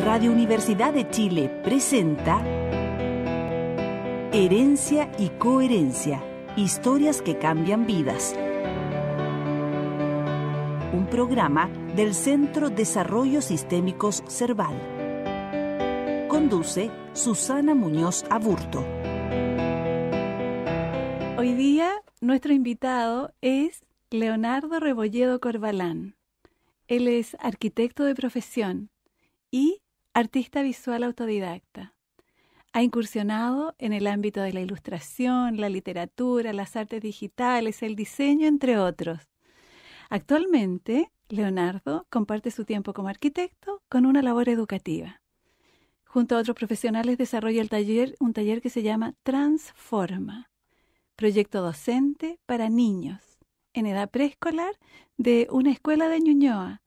Radio Universidad de Chile presenta Herencia y Coherencia, historias que cambian vidas. Un programa del Centro Desarrollo Sistémicos Cerval. Conduce Susana Muñoz Aburto. Hoy día nuestro invitado es Leonardo Rebolledo Corbalán. Él es arquitecto de profesión y artista visual autodidacta. Ha incursionado en el ámbito de la ilustración, la literatura, las artes digitales, el diseño, entre otros. Actualmente, Leonardo comparte su tiempo como arquitecto con una labor educativa. Junto a otros profesionales desarrolla un taller que se llama Transforma, proyecto docente para niños en edad preescolar de una escuela de Ñuñoa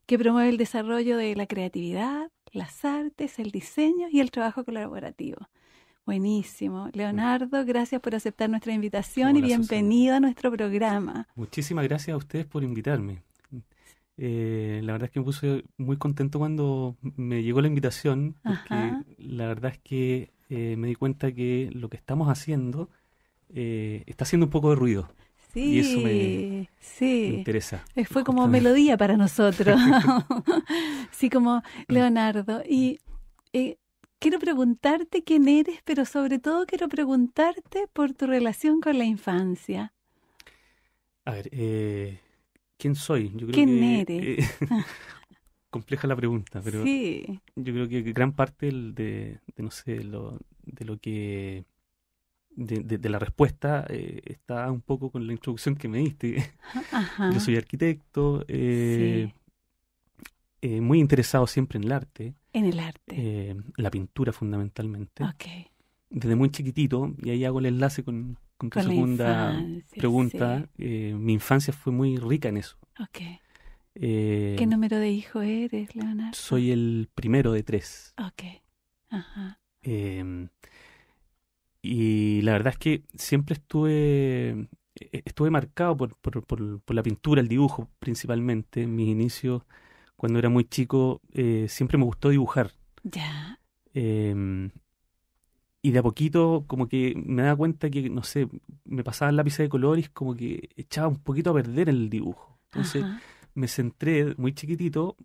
que promueve el desarrollo de la creatividad, las artes, el diseño y el trabajo colaborativo. Buenísimo. Leonardo, gracias por aceptar nuestra invitación. Hola, y bienvenido a nuestro programa. Muchísimas gracias a ustedes por invitarme. La verdad es que me puse muy contento cuando me llegó la invitación, porque la verdad es que me di cuenta que lo que estamos haciendo está haciendo un poco de ruido. Sí, y eso me interesa. Fue como melodía para nosotros. Sí, como Leonardo. Y quiero preguntarte quién eres, pero sobre todo quiero preguntarte por tu relación con la infancia. A ver, ¿quién soy? Yo creo ¿Quién eres? Compleja la pregunta, pero sí. Yo creo que gran parte de lo que... De la respuesta está un poco con la introducción que me diste. Ajá. Yo soy arquitecto, muy interesado siempre en el arte. En el arte. La pintura fundamentalmente. Okay. Desde muy chiquitito, y ahí hago el enlace con tu segunda pregunta. Sí. Mi infancia fue muy rica en eso. Okay. ¿Qué número de hijo eres, Leonardo? Soy el primero de 3. Okay. Ajá. Y la verdad es que siempre estuve marcado por la pintura, el dibujo principalmente. En mis inicios, cuando era muy chico, siempre me gustó dibujar. Ya. Y de a poquito como que me daba cuenta que, no sé, me pasaban lápices de colores, como que echaba un poquito a perder el dibujo. Entonces me centré muy chiquitito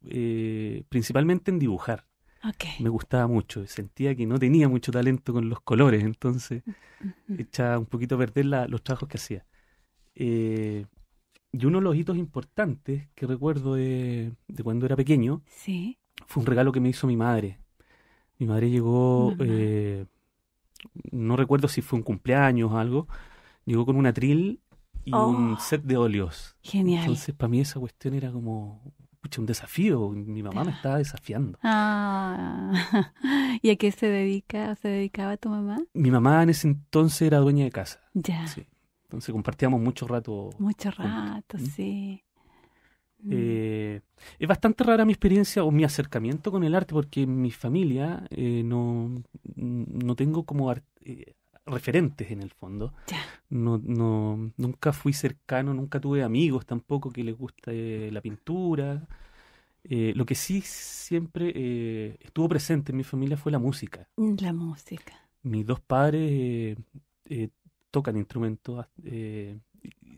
principalmente en dibujar. Okay. Me gustaba mucho, sentía que no tenía mucho talento con los colores, entonces echaba un poquito a perder los trabajos que hacía. Y uno de los hitos importantes que recuerdo de cuando era pequeño fue un regalo que me hizo mi madre. Mi madre llegó, no recuerdo si fue un cumpleaños o algo, llegó con un atril y un set de óleos. Genial. Entonces para mí esa cuestión era como... un desafío, mi mamá me estaba desafiando. ¿Y a qué se dedicaba tu mamá? Mi mamá en ese entonces era dueña de casa. Ya. Sí. Entonces compartíamos mucho rato. Mucho rato, sí. Es bastante rara mi experiencia o mi acercamiento con el arte porque en mi familia no tengo como referentes en el fondo. Ya. Nunca fui cercano, nunca tuve amigos tampoco que les guste la pintura. Lo que sí siempre estuvo presente en mi familia fue la música. La música. Mis dos padres tocan instrumentos.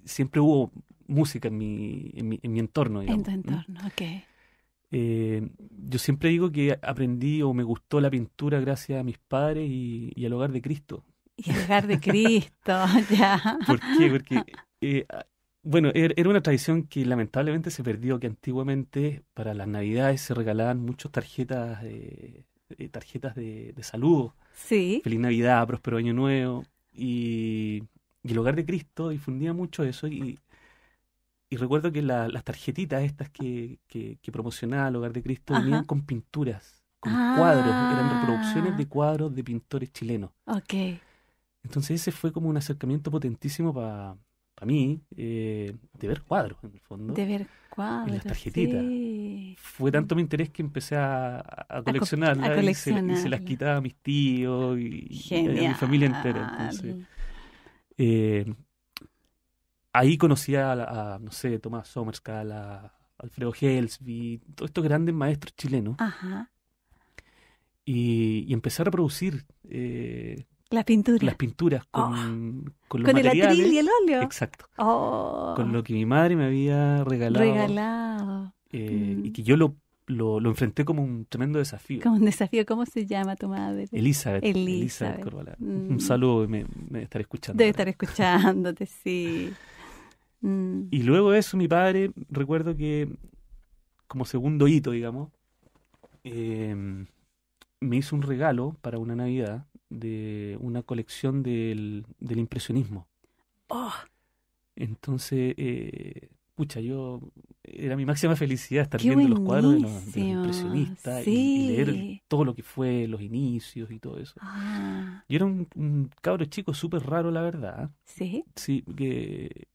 Siempre hubo música en mi entorno, digamos. En tu entorno, ok. Yo siempre digo que aprendí o me gustó la pintura gracias a mis padres y al Hogar de Cristo. Y el Hogar de Cristo, ya. ¿Por qué? Porque, bueno, era una tradición que lamentablemente se perdió, que antiguamente para las Navidades se regalaban muchas tarjetas de saludo. Sí. Feliz Navidad, próspero Año Nuevo. Y el Hogar de Cristo difundía mucho eso. Y recuerdo que las tarjetitas estas que promocionaba el Hogar de Cristo venían con pinturas, con cuadros. Eran reproducciones de cuadros de pintores chilenos. Ok. Entonces ese fue como un acercamiento potentísimo para mí, de ver cuadros en el fondo. De ver cuadros, en las tarjetitas. Sí. Fue tanto mi interés que empecé a coleccionarlas. Y se las quitaba a mis tíos y a mi familia entera. Entonces, ahí conocí no sé, Tomás Sommerskala, Alfredo Helsby, todos estos grandes maestros chilenos. Ajá. y empecé a reproducir La pintura. las pinturas con los Con el materiales. atril y el óleo. Exacto. Oh, Con lo que mi madre me había regalado. y que yo lo enfrenté como un tremendo desafío. Como un desafío. ¿Cómo se llama tu madre? Elizabeth Corbalán. Un saludo, me debe estar escuchando. Debe ahora. estar escuchándote, sí. Y luego de eso, mi padre, recuerdo que como segundo hito, digamos, me hizo un regalo para una Navidad de una colección del impresionismo. Oh, Entonces, pucha, era mi máxima felicidad estar qué viendo los cuadros de los buenísimo. impresionistas Sí. y leer todo lo que fue los inicios y todo eso. Ah, Yo era un cabro chico súper raro, la verdad. ¿sí? Sí, que,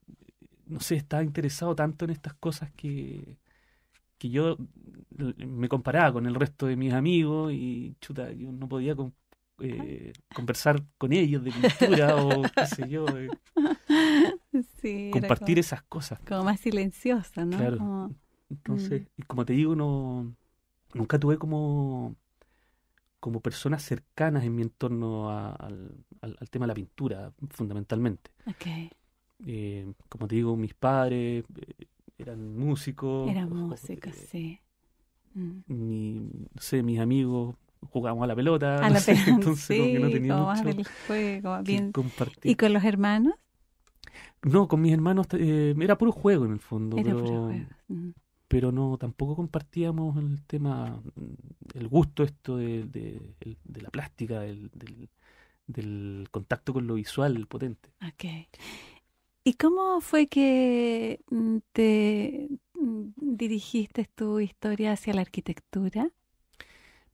no sé, estaba interesado tanto en estas cosas que yo me comparaba con el resto de mis amigos y, chuta, yo no podía conversar con ellos de pintura o qué sé yo, Sí, era compartir esas cosas. como más silenciosa, ¿no? Claro. Como, Entonces, y como te digo, nunca tuve como personas cercanas en mi entorno al tema de la pintura, fundamentalmente. ok. Como te digo, mis padres eran músicos. Era música, sí. No sé, mis amigos jugábamos a la pelota. A no la sé, pelota, entonces como que no sí, tenía como más mucho del juego, que bien. ¿Y compartir. con los hermanos? No, con mis hermanos era puro juego en el fondo, Era puro juego. pero no, tampoco compartíamos el tema, el gusto esto de la plástica, del contacto con lo visual potente. Ok. ¿Y cómo fue que te dirigiste tu historia hacia la arquitectura?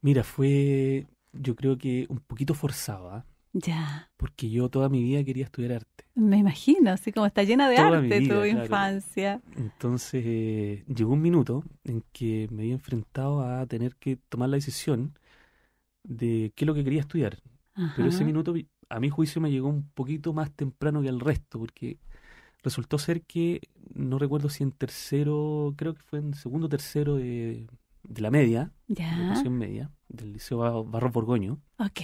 Mira, fue, yo creo que un poquito forzada, Ya, porque yo toda mi vida quería estudiar arte. me imagino, así como está llena de Toda mi arte vida, tu claro. infancia. Entonces llegó un minuto en que me había enfrentado a tener que tomar la decisión de qué es lo que quería estudiar. Pero ese Ajá, minuto, a mi juicio, me llegó un poquito más temprano que al resto, porque resultó ser que, no recuerdo si en tercero, creo que fue en segundo o tercero de la media, de ya, educación media, del Liceo Barros Borgoño, ok,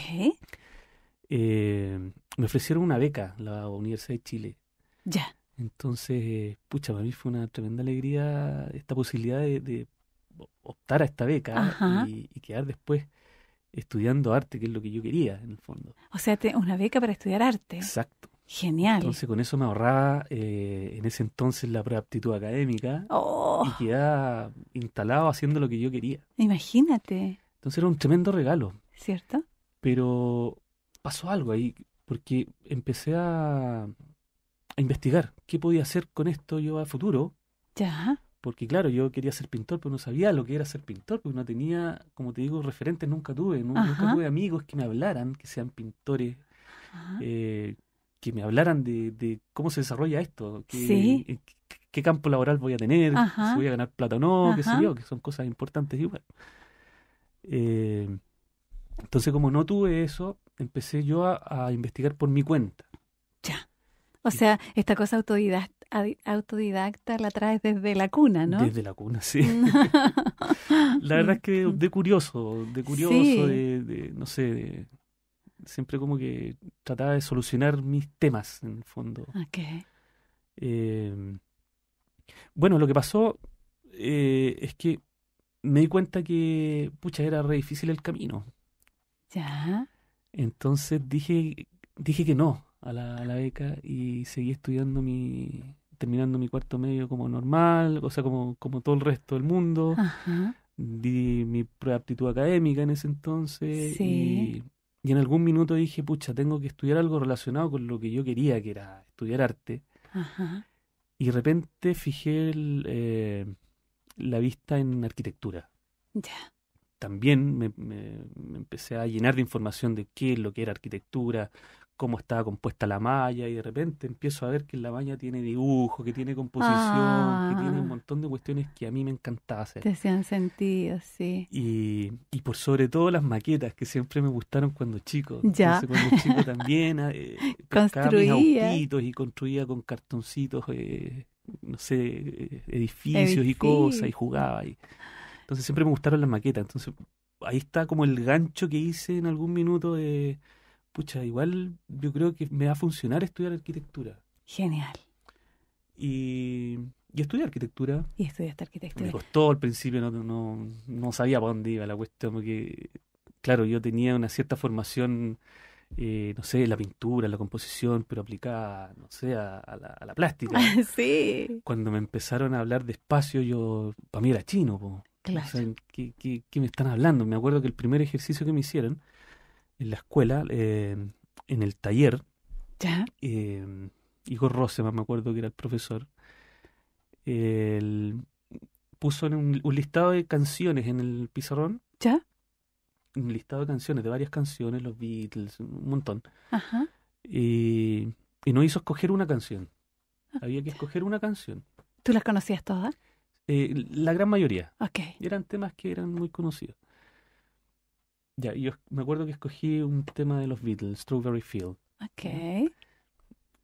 me ofrecieron una beca, la Universidad de Chile. ya, Entonces, pucha, para mí fue una tremenda alegría esta posibilidad de optar a esta beca ajá. y quedar después estudiando arte, que es lo que yo quería, en el fondo. O sea, una beca para estudiar arte. Exacto. Genial. Entonces, con eso me ahorraba en ese entonces la prueba de aptitud académica Oh, y quedaba instalado haciendo lo que yo quería. imagínate, Entonces era un tremendo regalo, ¿cierto? pero pasó algo ahí, porque empecé a investigar qué podía hacer con esto yo a futuro, Ya, porque claro, yo quería ser pintor, pero no sabía lo que era ser pintor, porque no tenía, como te digo, referentes, nunca tuve, nunca ajá, tuve amigos que me hablaran, que sean pintores, ajá. que me hablaran de cómo se desarrolla esto, Sí, qué campo laboral voy a tener, si ajá, voy a ganar plata o no, qué sé ajá, yo, que son cosas importantes igual. Eh, entonces, como no tuve eso, empecé yo a investigar por mi cuenta. ya. O sea, esta cosa autodidacta la traes desde la cuna, ¿no? Desde la cuna, sí. La verdad es que de curioso, Sí, no sé, siempre como que trataba de solucionar mis temas, en el fondo. ok, Eh, bueno, lo que pasó es que me di cuenta que, pucha, era re difícil el camino. ya, Entonces dije que no a la beca y seguí estudiando terminando mi cuarto medio como normal, o sea, como todo el resto del mundo. ajá, Di mi prueba de aptitud académica en ese entonces sí, y en algún minuto dije, pucha, tengo que estudiar algo relacionado con lo que yo quería, que era estudiar arte. ajá, Y de repente fijé la vista en arquitectura. ya, También me empecé a llenar de información de qué es lo que era arquitectura, cómo estaba compuesta la malla, y de repente empiezo a ver que la malla tiene dibujo, que tiene composición, que tiene un ah, montón de cuestiones que a mí me encantaba hacer. te hacían sentido, sí, Y por sobre todo las maquetas que siempre me gustaron cuando chico. ya, Entonces cuando chico también pescaba mis construía autitos y construía con cartoncitos, no sé, edificios y cosas y edificios, jugaba. Entonces siempre me gustaron las maquetas. Entonces ahí está como el gancho que hice en algún minuto de, pucha, igual yo creo que me va a funcionar estudiar arquitectura. Genial. Y estudié arquitectura. Y estudiaste arquitectura. Me costó al principio, no sabía para dónde iba la cuestión, porque, claro, yo tenía una cierta formación, no sé, en la pintura, en la composición, pero aplicada, no sé, a la plástica. Sí. Cuando me empezaron a hablar de espacio, yo, para mí era chino, po. Claro. O sea, ¿qué me están hablando? Me acuerdo que el primer ejercicio que me hicieron en la escuela, en el taller, ¿Ya? Igor Roseman, me acuerdo que era el profesor, él puso en un listado de canciones en el pizarrón, ¿Ya? un listado de canciones, de varias canciones, los Beatles, un montón, Ajá. y nos hizo escoger una canción. Había que escoger una canción. ¿Tú las conocías todas? La gran mayoría. Ok. Eran temas que eran muy conocidos. Ya, yo me acuerdo que escogí un tema de los Beatles, Strawberry Field. Ok.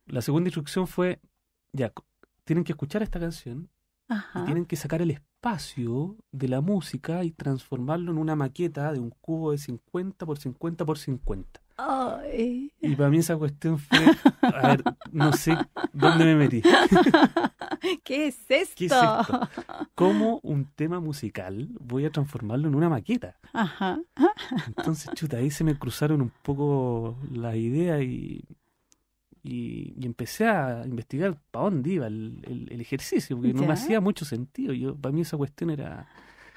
La segunda instrucción fue, ya, tienen que escuchar esta canción y Ajá. tienen que sacar el espacio de la música y transformarlo en una maqueta de un cubo de 50 por 50 por 50. Ay. Y para mí esa cuestión fue, a ver, no sé dónde me metí. ¿Qué es esto? ¿Qué es esto? ¿Cómo un tema musical voy a transformarlo en una maqueta? Ajá. Entonces, chuta, ahí se me cruzaron un poco las ideas y empecé a investigar para dónde iba el ejercicio, porque no me ¿Ya? hacía mucho sentido. Para mí esa cuestión era,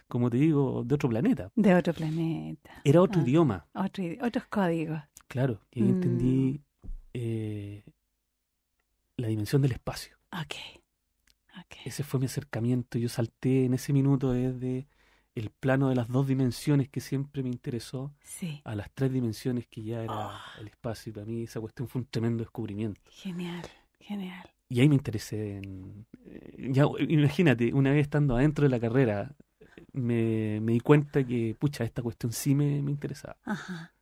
como te digo, de otro planeta. De otro planeta. Era otro idioma, Otros códigos. claro. Y ahí entendí la dimensión del espacio. Ok. Ese fue mi acercamiento. Yo salté en ese minuto desde el plano de las 2 dimensiones que siempre me interesó Sí. a las 3 dimensiones que ya era el espacio. Y para mí esa cuestión fue un tremendo descubrimiento. Genial. Genial. Y ahí me interesé en... ya, imagínate, una vez estando adentro de la carrera, me di cuenta que, pucha, esta cuestión sí me interesaba. Ajá.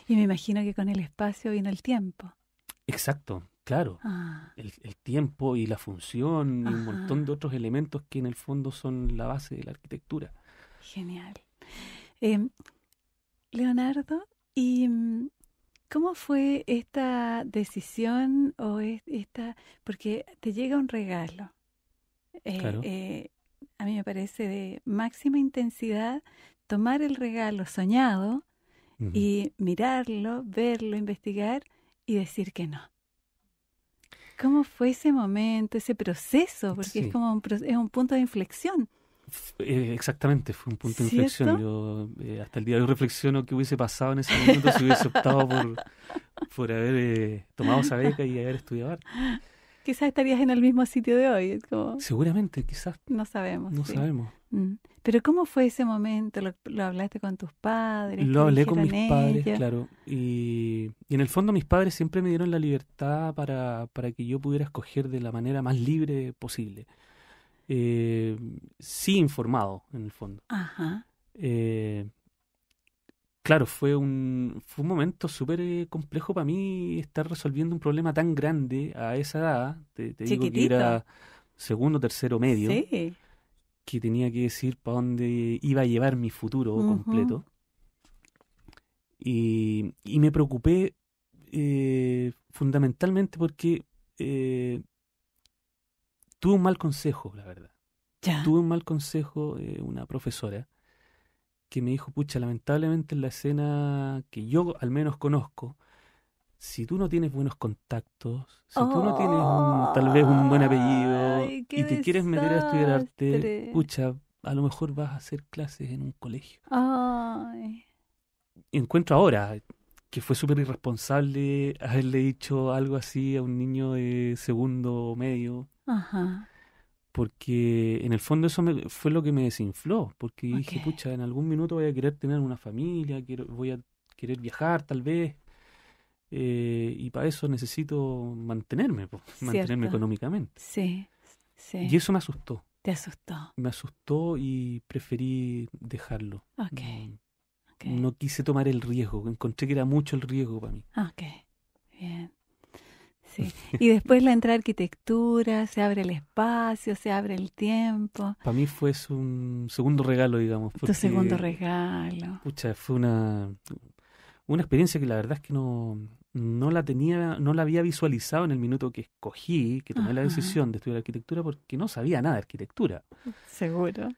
Y me imagino que con el espacio vino el tiempo. Exacto, claro. Ah. El tiempo y la función y un Ajá. montón de otros elementos que en el fondo son la base de la arquitectura. Genial. Leonardo, ¿y cómo fue esta decisión o esta, porque te llega un regalo? Claro. A mí me parece de máxima intensidad tomar el regalo soñado Ujú. y mirarlo, verlo, investigar y decir que no. ¿Cómo fue ese momento, ese proceso? Porque Sí. es como es un punto de inflexión. Exactamente, fue un punto de ¿Cierto? inflexión. Yo hasta el día de hoy reflexiono qué hubiese pasado en ese momento si hubiese optado por haber tomado esa beca y haber estudiado arte. Quizás estarías en el mismo sitio de hoy. Es como, Seguramente, quizás, no sabemos. no sí. sabemos. Pero ¿cómo fue ese momento? ¿Lo hablaste con tus padres? Lo ¿Qué hablé con mis dijeron padres, ellos? claro. Y en el fondo mis padres siempre me dieron la libertad para que yo pudiera escoger de la manera más libre posible. Sí informado, en el fondo. Ajá. Claro, fue un momento súper complejo para mí estar resolviendo un problema tan grande a esa edad. Te digo que Chiquitito. era segundo, tercero medio, Sí. que tenía que decir para dónde iba a llevar mi futuro Ujú. completo. Y me preocupé fundamentalmente porque tuve un mal consejo, la verdad. Ya. Tuve un mal consejo de una profesora que me dijo, pucha, lamentablemente en la escena que yo al menos conozco, si tú no tienes buenos contactos, si tú no tienes tal vez un buen apellido Ay, qué y te quieres meter a estudiar arte, desastre. pucha, a lo mejor vas a hacer clases en un colegio. Ay. Encuentro ahora que fue súper irresponsable haberle dicho algo así a un niño de segundo medio, Ajá. porque en el fondo eso fue lo que me desinfló, porque dije, Ok. pucha, en algún minuto voy a querer tener una familia, voy a querer viajar tal vez, y para eso necesito mantenerme, mantenerme Cierto. económicamente. Sí. Sí. Y eso me asustó, Te asustó. y preferí dejarlo. Ok. Ok. No quise tomar el riesgo, encontré que era mucho el riesgo para mí. Ok. Bien. Sí. Y después la entrada a arquitectura, se abre el espacio, se abre el tiempo. Para mí fue un segundo regalo, digamos, Tu segundo porque, regalo. pucha, fue una experiencia que la verdad es que no la tenía, no la había visualizado en el minuto que escogí, que tomé la Ajá, decisión de estudiar arquitectura, porque no sabía nada de arquitectura. seguro.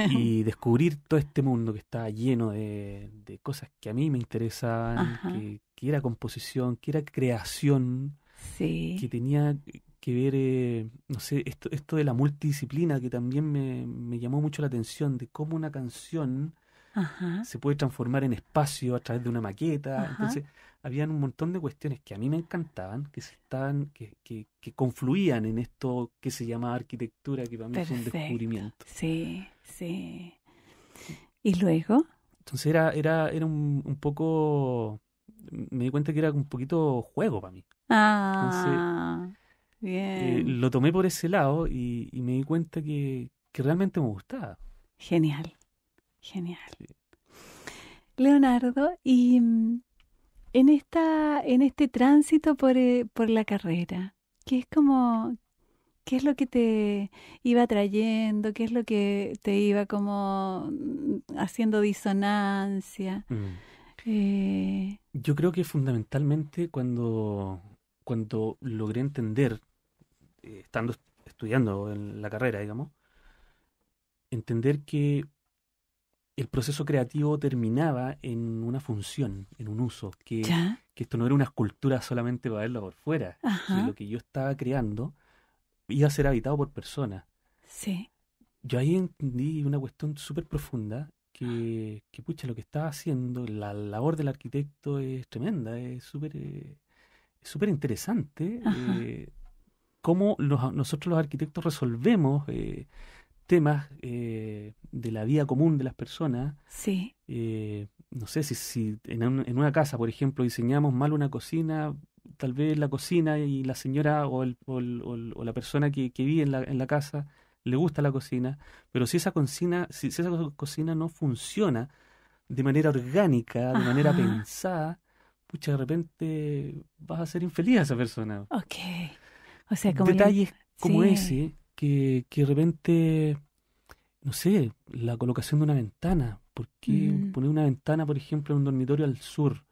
Y descubrir todo este mundo que estaba lleno de cosas que a mí me interesaban, Ajá, que era composición, que era creación, que sí. tenía que ver, no sé, esto de la multidisciplina que también me llamó mucho la atención, de cómo una canción Ajá, se puede transformar en espacio a través de una maqueta. ajá. Entonces, habían un montón de cuestiones que a mí me encantaban, que confluían en esto que se llama arquitectura, que para mí fue un Perfecto. descubrimiento. Sí, sí. ¿Y luego? Entonces era un poco, me di cuenta que era un poquito juego para mí. Entonces, Ah, bien. lo tomé por ese lado y me di cuenta que realmente me gustaba. Genial, genial. Sí. Leonardo, y en este tránsito por la carrera, ¿qué es como, qué es lo que te iba trayendo? ¿Qué es lo que te iba como haciendo disonancia? Mm. Eh, Yo creo que fundamentalmente cuando logré entender, estando estudiando en la carrera, digamos, entender que el proceso creativo terminaba en una función, en un uso, ¿Ya? que esto no era una escultura solamente para verlo por fuera, que Ajá, lo que yo estaba creando iba a ser habitado por personas. sí. Yo ahí entendí una cuestión súper profunda, que pucha, lo que estaba haciendo, la labor del arquitecto es tremenda, es súper interesante, Ajá, cómo nosotros los arquitectos resolvemos temas de la vida común de las personas. sí. No sé si en una casa, por ejemplo, diseñamos mal una cocina, tal vez la cocina y la señora o la persona que vive en la casa le gusta la cocina, pero si esa cocina no funciona de manera orgánica, de manera Ajá, pensada, pucha, de repente vas a ser infeliz a esa persona. ok. O sea, como Detalles como sí. ese que de repente, no sé, la colocación de una ventana. ¿Por qué Mm, poner una ventana, por ejemplo, en un dormitorio al sur?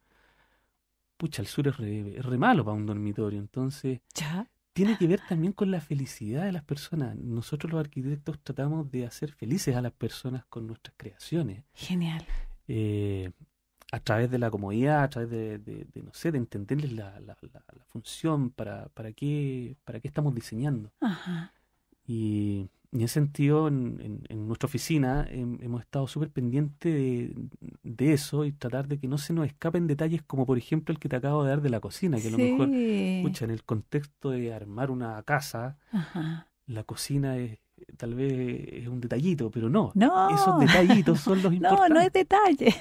Pucha, el sur es re malo para un dormitorio. Entonces, ¿ya? tiene que ver también con la felicidad de las personas. Nosotros los arquitectos tratamos de hacer felices a las personas con nuestras creaciones. Genial. eh, a través de la comodidad, a través no sé, de entenderles la función, para qué estamos diseñando. Ajá. Y en ese sentido, en nuestra oficina hemos estado súper pendientes de eso y tratar de que no se nos escapen detalles como por ejemplo el que te acabo de dar de la cocina, que a lo mejor, Sí. pucha, en el contexto de armar una casa, Ajá. la cocina tal vez es un detallito, pero no, esos No, detallitos son los no, no es importantes. detalle.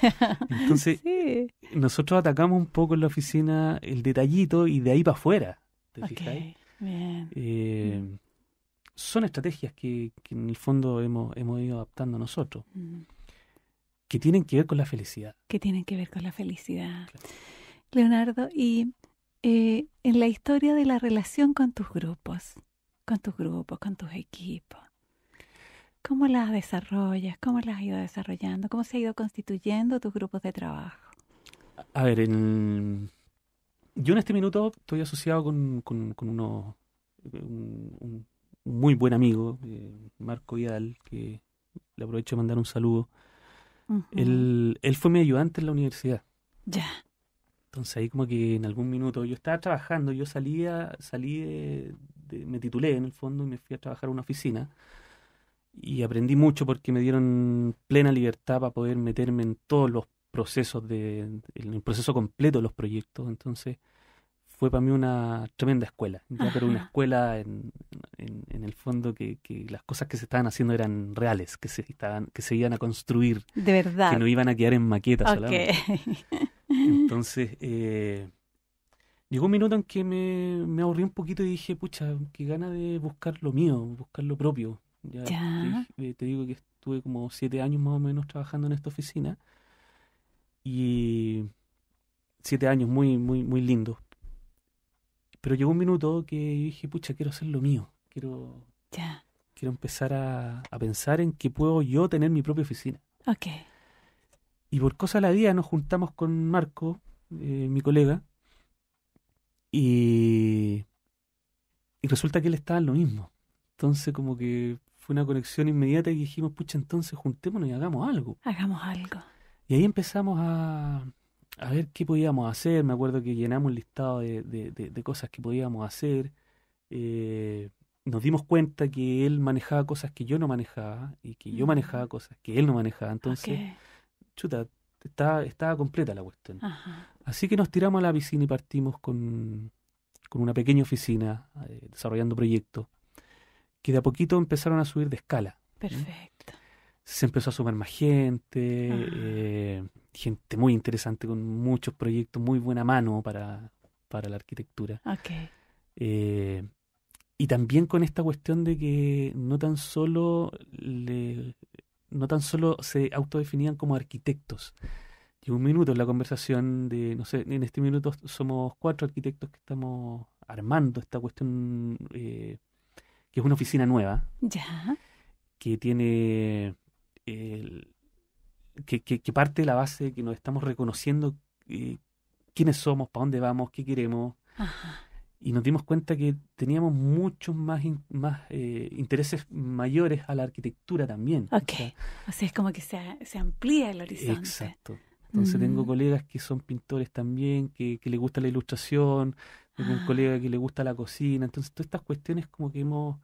Entonces, Sí. nosotros atacamos un poco en la oficina el detallito y de ahí para afuera, ¿te Ok, fijáis? bien. Mm, Eh, Son estrategias que en el fondo hemos ido adaptando nosotros, mm. que tienen que ver con la felicidad. ¿Qué tienen que ver con la felicidad? Claro. Leonardo, y en la historia de la relación con tus equipos, ¿cómo las desarrollas? ¿Cómo las has ido desarrollando? ¿Cómo se ha ido constituyendo tus grupos de trabajo? A ver, yo en este minuto estoy asociado con un muy buen amigo, Marco Vidal, que le aprovecho de mandar un saludo. Ujú. Él fue mi ayudante en la universidad. Ya, Entonces ahí como que en algún minuto yo estaba trabajando, yo salí me titulé en el fondo y me fui a trabajar a una oficina y aprendí mucho porque me dieron plena libertad para poder meterme en todos los procesos en el proceso completo de los proyectos. Entonces fue para mí una tremenda escuela, ya, pero una ajá, escuela en el fondo que las cosas que se estaban haciendo eran reales, que se iban a construir, de que verdad. no iban a quedar en maqueta Ok. solamente. Entonces, llegó un minuto en que me aburrí un poquito y dije, pucha, qué gana de buscar lo mío, buscar lo propio. Ya Ya, te digo que estuve como 7 años más o menos trabajando en esta oficina y 7 años muy, muy, muy lindos. Pero llegó un minuto que dije, pucha, quiero hacer lo mío. Quiero Ya. empezar a pensar en que puedo yo tener mi propia oficina. Ok. Y por cosa de la vida nos juntamos con Marco, mi colega, y resulta que él estaba en lo mismo. Entonces como que fue una conexión inmediata y dijimos, pucha, entonces juntémonos y hagamos algo. Hagamos algo. Y ahí empezamos a ver qué podíamos hacer. Me acuerdo que llenamos un listado de cosas que podíamos hacer. Nos dimos cuenta que él manejaba cosas que yo no manejaba y que yo manejaba cosas que él no manejaba. Entonces, Ok. chuta, estaba completa la cuestión. Ajá. Así que nos tiramos a la piscina y partimos con una pequeña oficina desarrollando proyectos que de a poquito empezaron a subir de escala. Perfecto. Se empezó a sumar más gente, gente muy interesante con muchos proyectos, muy buena mano para la arquitectura. Ok. Y también con esta cuestión de que no tan solo se autodefinían como arquitectos. Llegó un minuto en la conversación de, no sé, en este minuto somos 4 arquitectos que estamos armando esta cuestión, que es una oficina nueva, Ya. que tiene, que parte de la base de que nos estamos reconociendo quiénes somos, para dónde vamos, qué queremos. Ajá. Y nos dimos cuenta que teníamos muchos más intereses mayores a la arquitectura también. Ok. O sea, es como que se amplía el horizonte. Exacto. Entonces tengo colegas que son pintores también, que les gusta la ilustración, tengo un colega que le gusta la cocina. Entonces todas estas cuestiones como que nos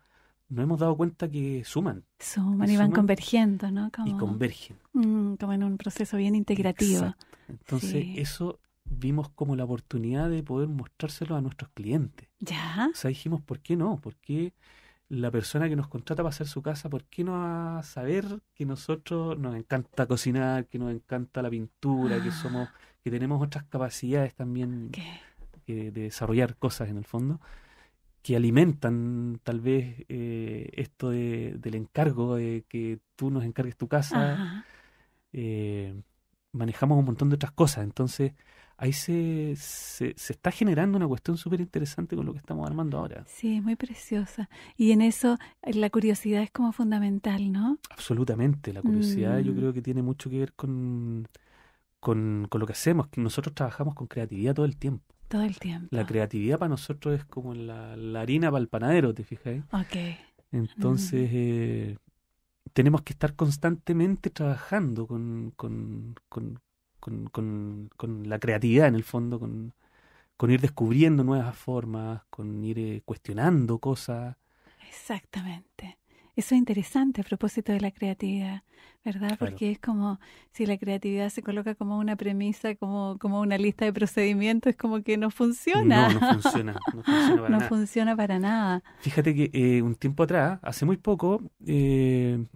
hemos dado cuenta que suman. Suman Que y van suman convergiendo, ¿no? y convergen. Como en un proceso bien integrativo. Exacto. Entonces Sí. eso vimos como la oportunidad de poder mostrárselo a nuestros clientes. Ya. O sea, dijimos, ¿por qué no? ¿Por qué la persona que nos contrata para hacer su casa, por qué no va a saber que nosotros nos encanta cocinar, que nos encanta la pintura, que tenemos otras capacidades también Ok. de desarrollar cosas en el fondo, que alimentan tal vez esto del encargo, de que tú nos encargues tu casa? Ajá. Manejamos un montón de otras cosas. Entonces, ahí se está generando una cuestión súper interesante con lo que estamos armando ahora. Sí, muy preciosa. Y en eso la curiosidad es como fundamental, ¿no? Absolutamente. La curiosidad yo Mm, creo que tiene mucho que ver con lo que hacemos, que nosotros trabajamos con creatividad todo el tiempo. todo el tiempo. La creatividad para nosotros es como la harina para el panadero, ¿te fijas? Ok. Entonces, tenemos que estar constantemente trabajando con la creatividad en el fondo, con ir descubriendo nuevas formas, con ir cuestionando cosas. Exactamente. Eso es interesante a propósito de la creatividad, ¿verdad? Claro. Porque es como si la creatividad se coloca como una premisa, como una lista de procedimientos, es como que no funciona. No funciona, no funciona para No nada. funciona para nada. Fíjate que un tiempo atrás, hace muy poco, me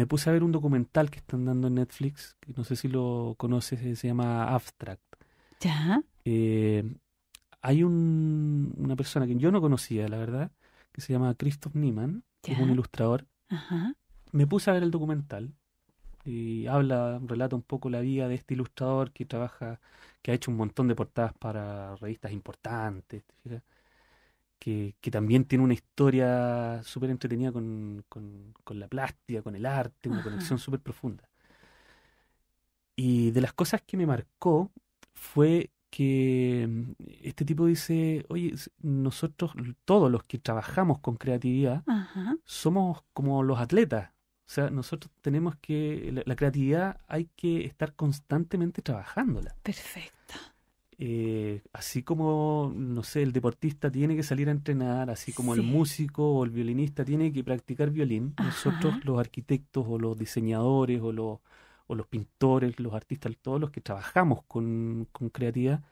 puse a ver un documental que están dando en Netflix, que no sé si lo conoces, se llama Abstract. ¿Ya? Hay una persona que yo no conocía, la verdad, que se llama Christoph Niemann, que es un ¿Ya? ilustrador. Ajá. Me puse a ver el documental y relata un poco la vida de este ilustrador que trabaja, que ha hecho un montón de portadas para revistas importantes, ¿te fijas? Que también tiene una historia súper entretenida con la plástica, con el arte, una Ajá. conexión súper profunda. Y de las cosas que me marcó fue que este tipo dice, oye, nosotros, todos los que trabajamos con creatividad, Ajá. somos como los atletas. O sea, nosotros tenemos que, la creatividad hay que estar constantemente trabajándola. Perfecto. Así como, no sé, el deportista tiene que salir a entrenar, así como el Sí. músico o el violinista tiene que practicar violín, nosotros Ajá. los arquitectos o los diseñadores o los pintores, los artistas, todos los que trabajamos con creatividad,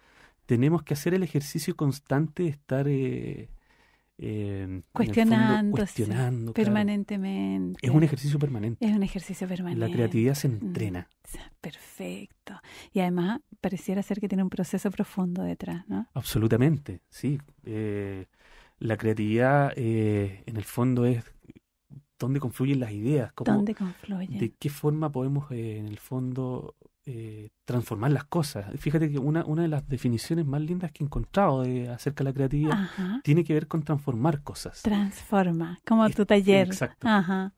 tenemos que hacer el ejercicio constante de estar en el fondo Cuestionándose cuestionando, claro. permanentemente. Es un ejercicio permanente. Es un ejercicio permanente. La creatividad se entrena. Perfecto. Y además pareciera ser que tiene un proceso profundo detrás, ¿no? Absolutamente, sí. La creatividad en el fondo es dónde confluyen las ideas, ¿Dónde confluye? de qué forma podemos en el fondo transformar las cosas. Fíjate que una de las definiciones más lindas que he encontrado acerca de la creatividad Ajá. tiene que ver con transformar cosas. Transforma, como tu taller. Exacto. Ajá.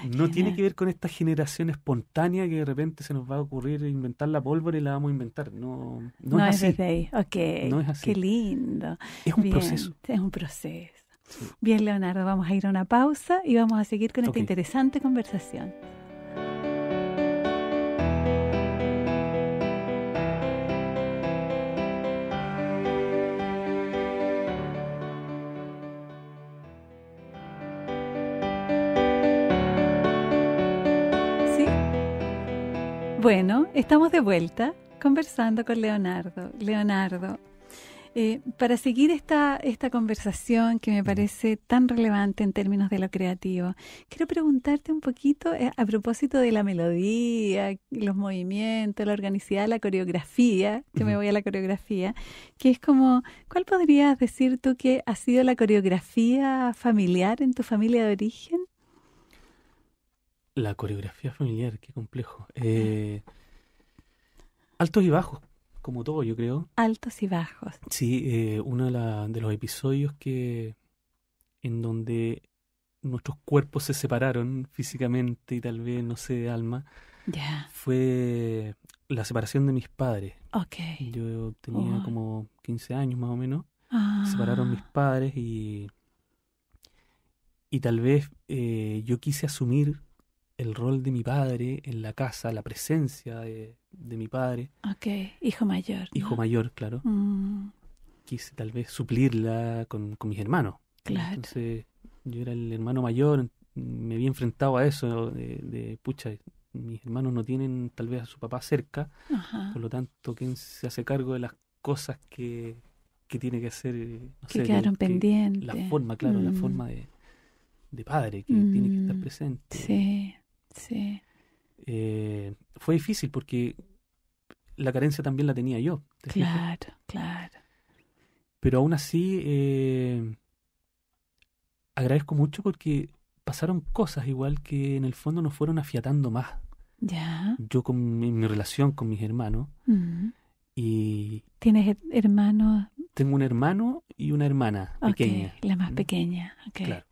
No tiene Genial. que ver con esta generación espontánea que de repente se nos va a ocurrir inventar la pólvora y la vamos a inventar. No, no es así. desde ahí. Ok, No es así. qué lindo. Es un Bien, proceso. es un proceso. Sí. Bien, Leonardo, vamos a ir a una pausa y vamos a seguir con esta Ok. interesante conversación. ¿Sí? Bueno, estamos de vuelta conversando con Leonardo. Leonardo, para seguir esta conversación que me parece tan relevante en términos de lo creativo, quiero preguntarte un poquito a propósito de la melodía, los movimientos, la organicidad, la coreografía, que me Ujú. voy a la coreografía, que es como, ¿cuál podrías decir tú que ha sido la coreografía familiar en tu familia de origen? La coreografía familiar, qué complejo. Altos y bajos, como todo, yo creo. Altos y bajos. Sí, uno de los episodios en donde nuestros cuerpos se separaron físicamente y tal vez, no sé, de alma, Ya, fue la separación de mis padres. ok. Yo tenía Oh. como 15 años más o menos. Ah, Se separaron mis padres y tal vez yo quise asumir el rol de mi padre en la casa, la presencia de mi padre, ok, hijo mayor, hijo ¿no? mayor, claro. Quise tal vez suplirla con mis hermanos. Claro. Entonces yo era el hermano mayor, me había enfrentado a eso, pucha, mis hermanos no tienen tal vez a su papá cerca, Ajá. por lo tanto, ¿quién se hace cargo de las cosas que tiene que hacer? No Que sé, quedaron pendientes. la forma, claro, la forma de padre que tiene que estar presente. Sí, sí. Fue difícil porque la carencia también la tenía yo, ¿te fijas? Claro, claro. Pero aún así agradezco mucho porque pasaron cosas igual que en el fondo nos fueron afiatando más. Ya. Yo con mi relación con mis hermanos y ¿Tienes hermanos? tengo un hermano y una hermana pequeña. Ok, la más ¿Mm? pequeña. Ok. Claro.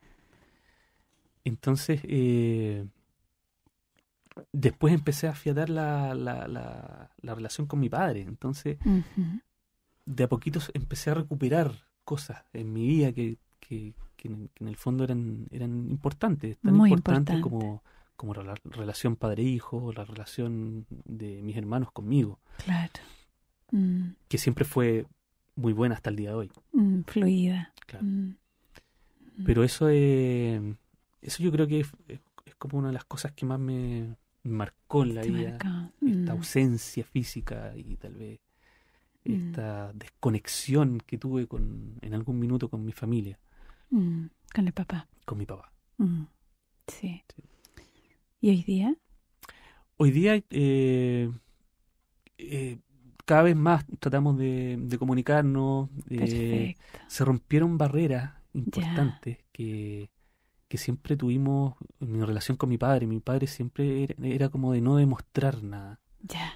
Entonces, después empecé a afiatar la relación con mi padre. Entonces, Ujú. de a poquito empecé a recuperar cosas en mi vida que en el fondo eran importantes, tan Muy importantes importante. como la relación padre-hijo o la relación de mis hermanos conmigo, Claro. que siempre fue muy buena hasta el día de hoy. Fluida. Claro. Pero eso yo creo que es como una de las cosas que más me marcó en la Te vida, marcó. esta ausencia física y tal vez esta desconexión que tuve en algún minuto con mi familia, Con el papá. con mi papá. Sí. Sí. ¿Y hoy día? Hoy día cada vez más tratamos de comunicarnos, Perfecto. se rompieron barreras importantes que siempre tuvimos en mi relación con mi padre. Mi padre siempre era como de no demostrar nada. Ya.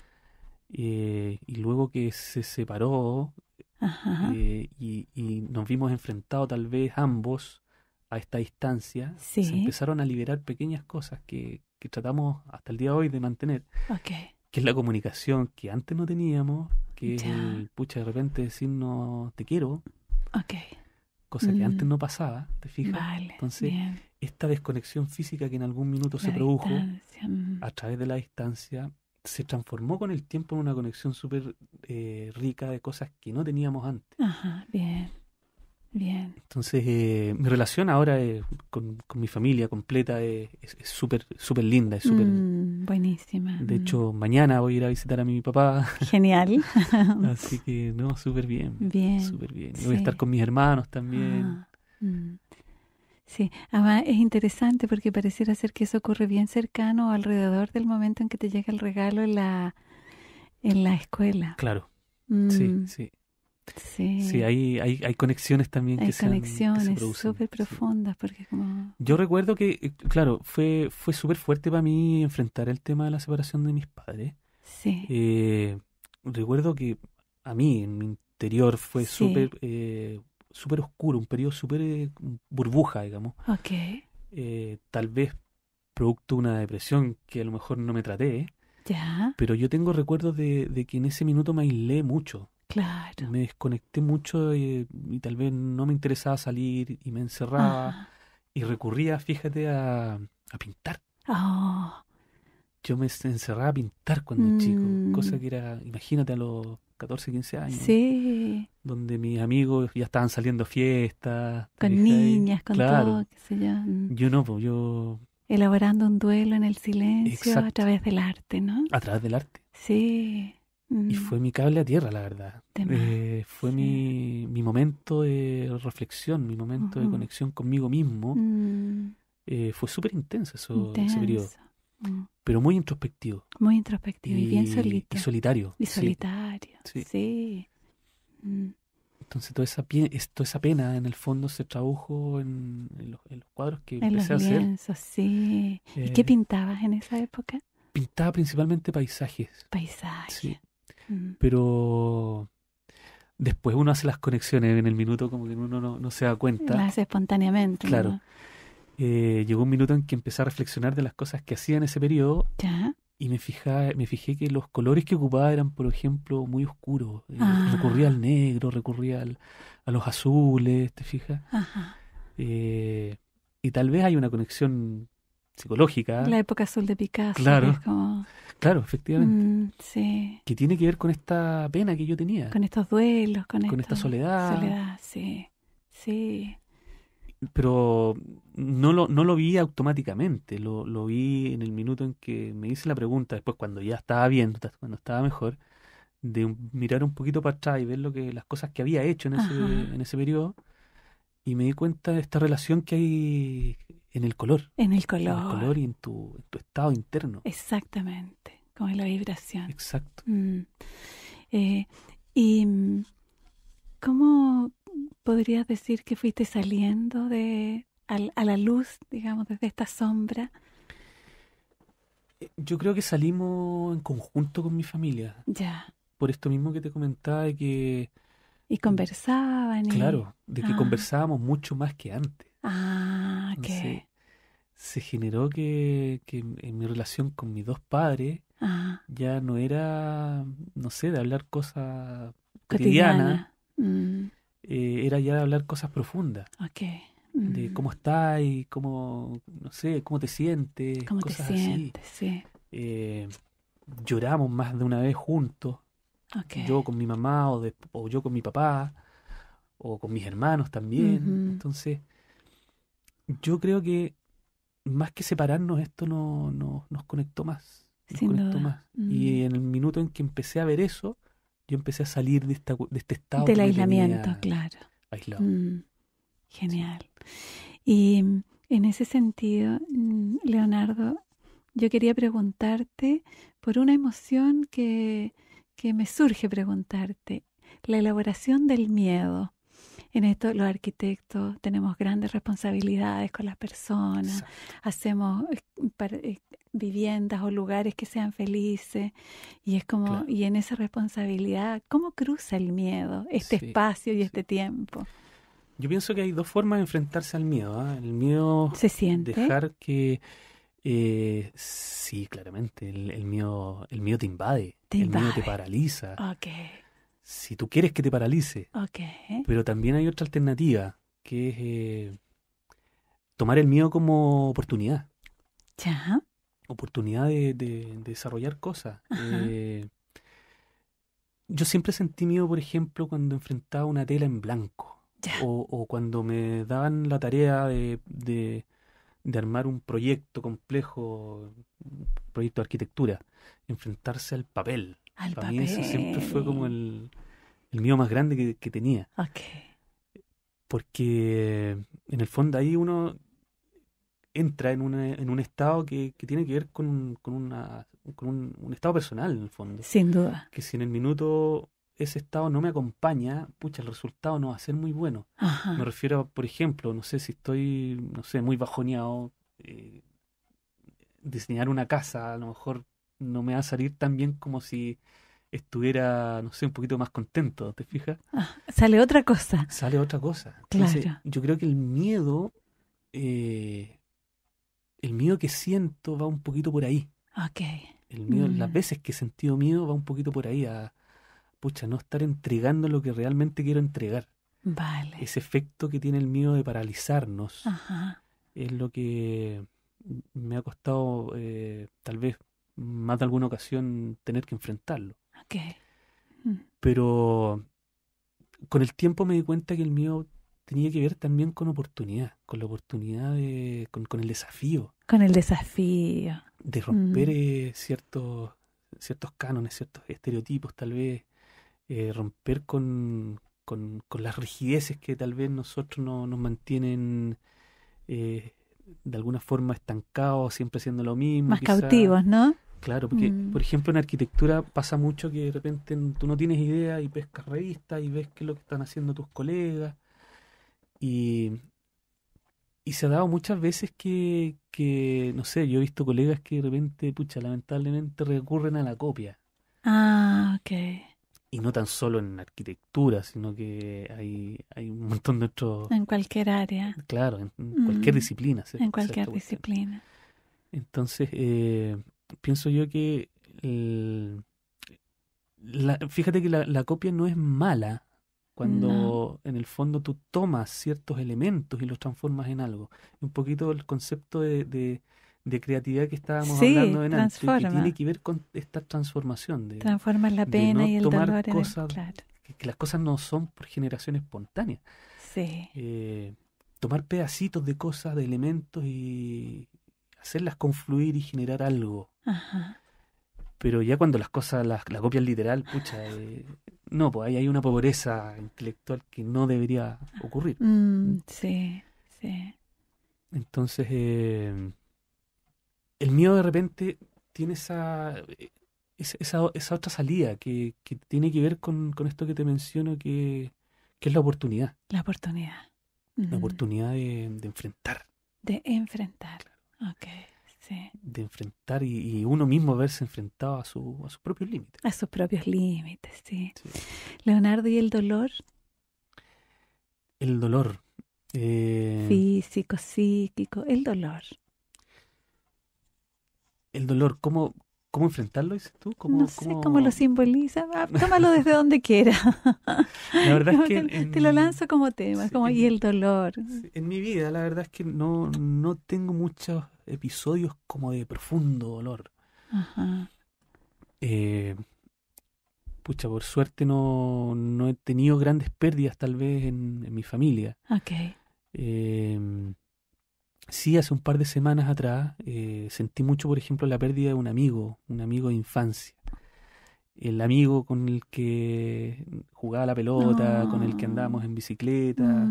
Y luego que se separó Ajá. y nos vimos enfrentados tal vez ambos a esta distancia, Sí. se empezaron a liberar pequeñas cosas que tratamos hasta el día de hoy de mantener, Ok. que es la comunicación que antes no teníamos, que es Ya. el, pucha, de repente decirnos te quiero, Ok. cosa que antes no pasaba, ¿te fijas? Vale. Entonces, Bien. esta desconexión física que en algún minuto se La produjo distancia. a través de la distancia se transformó con el tiempo en una conexión súper rica de cosas que no teníamos antes. Ajá. Bien. Bien. Entonces, mi relación ahora con mi familia completa es súper súper linda, es súper... Buenísima. De hecho, mañana voy a ir a visitar a mi papá, Genial. así que no, súper bien, Bien. súper bien. Sí. Voy a estar con mis hermanos también. Ah, Sí, además es interesante porque pareciera ser que eso ocurre bien cercano o alrededor del momento en que te llega el regalo en la escuela. Claro, Mm, sí, sí. sí. Sí, hay conexiones también Hay que se conexiones producen. súper Sí. profundas porque como... Yo recuerdo que, claro, fue súper fuerte para mí enfrentar el tema de la separación de mis padres. Sí. Recuerdo que a mí, en mi interior, fue Sí. súper oscuro, un periodo súper burbuja, digamos. Ok. Tal vez producto de una depresión que a lo mejor no me traté, Ya. pero yo tengo recuerdos de que en ese minuto me aislé mucho. Claro. Me desconecté mucho y tal vez no me interesaba salir y me encerraba Ajá. y recurría, fíjate, a pintar. Oh. Yo me encerraba a pintar cuando chico, cosa Mm, que era, imagínate, a los 14 15 años, sí. donde mis amigos ya estaban saliendo a fiestas, ¿te Con fijáis? niñas, con todo, Claro, qué sé yo. yo no, pues yo, Elaborando un duelo en el silencio a exacto, través del arte, ¿no? a través del arte. Sí. Y Mm, fue mi cable a tierra, la verdad. de más. Fue Sí. mi momento de reflexión, mi momento de Ujú. conexión conmigo mismo. Mm, Fue súper intenso ese periodo, intenso. Mm, pero muy introspectivo muy introspectivo y bien y solito. solitario, Y sí, solitario. sí. Sí. Mm, Entonces toda esa pena en el fondo se tradujo en los cuadros que en los empecé a hacer. lienzos, sí. ¿Y qué Eh, pintabas en esa época? Pintaba principalmente paisajes, sí, Paisaje. Mm, pero después uno hace las conexiones en el minuto como que uno no se da la cuenta. hace espontáneamente, Claro, ¿no? llegó un minuto en que empecé a reflexionar de las cosas que hacía en ese periodo Ya. y me fijé que los colores que ocupaba eran, por ejemplo, muy oscuros. Recurría Ah, al negro, a los azules, ¿te fijas? ajá. Eh, y tal vez hay una conexión psicológica, La época azul de Picasso, que es claro, como, claro, efectivamente, sí, que tiene que ver con esta pena que yo tenía, con estos duelos, con con esta esta soledad, soledad, sí, sí, pero no lo vi automáticamente, lo vi en el minuto en que me hice la pregunta, después cuando ya estaba bien, cuando estaba mejor, de mirar un poquito para atrás y ver las cosas que había hecho ajá, en ese periodo, y me di cuenta de esta relación que hay en el en el color, color y en tu estado interno. exactamente, como en la vibración. Exacto. Mm, eh, y ¿cómo podrías decir que fuiste saliendo a la luz, digamos, desde esta sombra? Yo creo que salimos en conjunto con mi familia, Ya, por esto mismo que te comentaba de que, y conversaban y, claro, de que ah, conversábamos mucho más que antes. Entonces, que, se generó que en mi relación con mis dos padres ah, ya no era, no sé, de hablar cosas cotidianas, cotidiana. Mm, era ya de hablar cosas profundas, ok. de Mm, cómo estás y cómo, no sé, cómo te sientes, ¿cómo te cosas así. sientes? Sí. Eh, Lloramos más de una vez juntos, Ok. yo con mi mamá o yo con mi papá o con mis hermanos también. Ujú, Entonces, yo creo que más que separarnos, esto nos conectó más, nos sin conectó duda. más. Y en el minuto en que empecé a ver eso, yo empecé a salir de este estado Del que me aislamiento, tenía claro. aislado. Mm, Sí. genial. Y en ese sentido, Leonardo, yo quería preguntarte por una emoción que me surge preguntarte, la elaboración del miedo. En esto los arquitectos tenemos grandes responsabilidades con las personas, Exacto. hacemos viviendas o lugares que sean felices y es como, Claro. y en esa responsabilidad, ¿cómo cruza el miedo, este Sí, espacio y sí. este tiempo? Yo pienso que hay dos formas de enfrentarse al miedo, ¿ah? El miedo, ¿Se siente? dejar que, sí, claramente, el miedo te invade, Te el miedo te invade. paraliza. Ok, Si tú quieres que te paralice, ok. pero también hay otra alternativa, que es tomar el miedo como Ya, oportunidad de desarrollar cosas. ajá, Yo siempre sentí miedo, por ejemplo, cuando enfrentaba una tela en blanco ya. o cuando me daban la tarea de armar un proyecto complejo, un proyecto de arquitectura, enfrentarse al papel. Al Para mí eso siempre fue como papel. el miedo más grande que tenía, Ok, porque en el fondo ahí uno entra en un estado que tiene que ver con un estado personal, en el fondo. sin duda. Que si en el minuto ese estado no me acompaña, pucha, el resultado no va a ser muy bueno. Me Ajá, refiero a, por ejemplo, no sé si estoy, no sé, muy bajoneado, diseñar una casa, a lo mejor no me va a salir tan bien como si estuviera, no sé, un poquito más contento, ¿te fijas? Sale otra cosa. Sale otra cosa. Entonces, Claro. yo creo que el miedo que siento va un poquito por ahí. Ok. El miedo, las veces que he sentido miedo va un poquito por ahí pucha, no estar entregando lo que realmente quiero entregar. Vale. Ese efecto que tiene el miedo de paralizarnos Ajá. es lo que me ha costado, tal vez más de alguna ocasión, tener que enfrentarlo. Ok. Mm. Pero con el tiempo me di cuenta que el miedo tenía que ver también con oportunidad, con la oportunidad con el desafío Con el desafío. de romper ciertos cánones, ciertos estereotipos, tal vez, romper con las rigideces que tal vez nosotros nos mantienen, eh, de alguna forma estancados, siempre haciendo lo mismo, Más quizá. cautivos, ¿no? Claro, porque, por ejemplo, en arquitectura pasa mucho que de repente tú no tienes idea y pescas revistas y ves qué es lo que están haciendo tus colegas. Y, y se ha dado muchas veces no sé, yo he visto colegas que de repente, pucha, lamentablemente recurren a la copia. Ah, ok. Y no tan solo en arquitectura, sino que hay un montón de otros, En cualquier área. claro, en cualquier disciplina. En cualquier disciplina. Entonces, pienso yo que fíjate que la copia no es mala cuando en el fondo tú tomas ciertos elementos y los transformas en algo. Un poquito el concepto de creatividad que estábamos hablando delante, que tiene que ver con esta transformación. Transformas la pena no y el tomar dolor cosas, claro. que las cosas no son por generación espontánea. Sí. Tomar pedacitos de cosas, de elementos y hacerlas confluir y generar algo. Ajá. Pero ya cuando las cosas, la copian literal, pucha, no, pues ahí hay una pobreza intelectual que no debería ocurrir. Sí, sí. Entonces, el miedo de repente tiene esa otra salida que tiene que ver con esto que te menciono, que es la oportunidad. La oportunidad. La oportunidad de enfrentar. De enfrentar. Ok, sí. De enfrentar y uno mismo verse enfrentado a sus propios límites. A sus propios límites, sí. Leonardo, ¿y el dolor? El dolor. Físico, psíquico, el dolor. El dolor, ¿cómo enfrentarlo, dices tú? No sé cómo lo simboliza. Tómalo desde donde quiera. La verdad es que te lo lanzo como tema, sí, como y el dolor. En mi vida, la verdad es que no tengo muchos episodios como de profundo dolor. Ajá. Pucha, por suerte no he tenido grandes pérdidas tal vez en mi familia. Ok. Sí, hace un par de semanas atrás sentí mucho, por ejemplo, la pérdida de un amigo de infancia. El amigo con el que jugaba la pelota, con el que andábamos en bicicleta,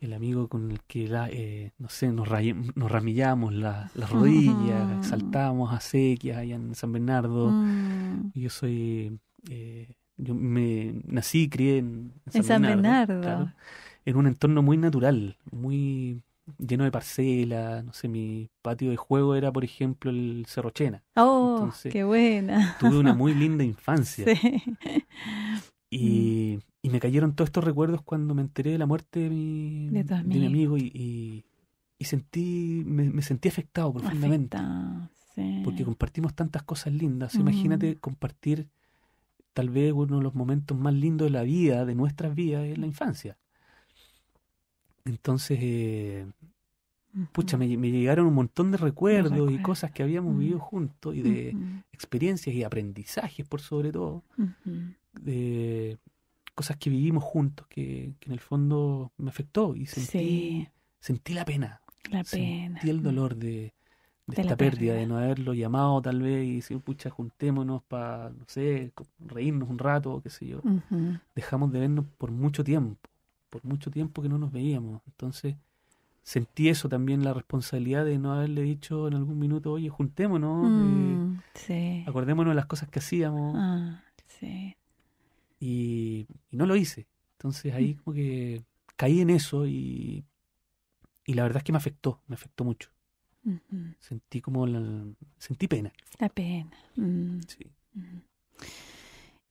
el amigo con el que, no sé, nos ramillamos las rodillas, saltábamos a acequias allá en San Bernardo. Yo nací y crié en San Bernardo. Claro, en un entorno muy natural, muy lleno de parcelas, no sé, mi patio de juego era, por ejemplo, el Cerro Chena. ¡Oh, entonces, qué buena! Tuve una muy linda infancia. Sí. Y me cayeron todos estos recuerdos cuando me enteré de la muerte de mi amigo y me sentí afectado profundamente. Sí. Porque compartimos tantas cosas lindas. Imagínate compartir tal vez uno de los momentos más lindos de la vida, de nuestras vidas, es la infancia. Entonces, pucha, me llegaron un montón de recuerdos y cosas que habíamos vivido juntos y de experiencias y aprendizajes, por sobre todo, de cosas que vivimos juntos que en el fondo me afectó y sentí la pena. Sentí el dolor de esta pérdida, de no haberlo llamado tal vez y decir, pucha, juntémonos para, no sé, reírnos un rato, qué sé yo. Dejamos de vernos por mucho tiempo que no nos veíamos. Entonces sentí eso también, la responsabilidad de no haberle dicho en algún minuto, oye, juntémonos, acordémonos de las cosas que hacíamos. Y no lo hice. Entonces ahí como que caí en eso y la verdad es que me afectó mucho. Ujú. Sentí pena. La pena. Mm. Sí. Mm.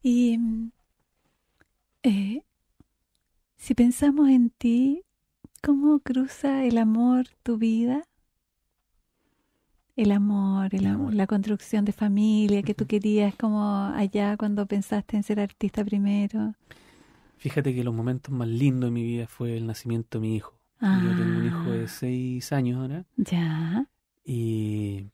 Y si pensamos en ti, ¿cómo cruza el amor tu vida? El amor, El amor. la construcción de familia que tú Ujú. querías, como allá cuando pensaste en ser artista primero. Fíjate que los momentos más lindos de mi vida fue el nacimiento de mi hijo. Yo tengo un hijo de Ah, 6 años ahora ya, y,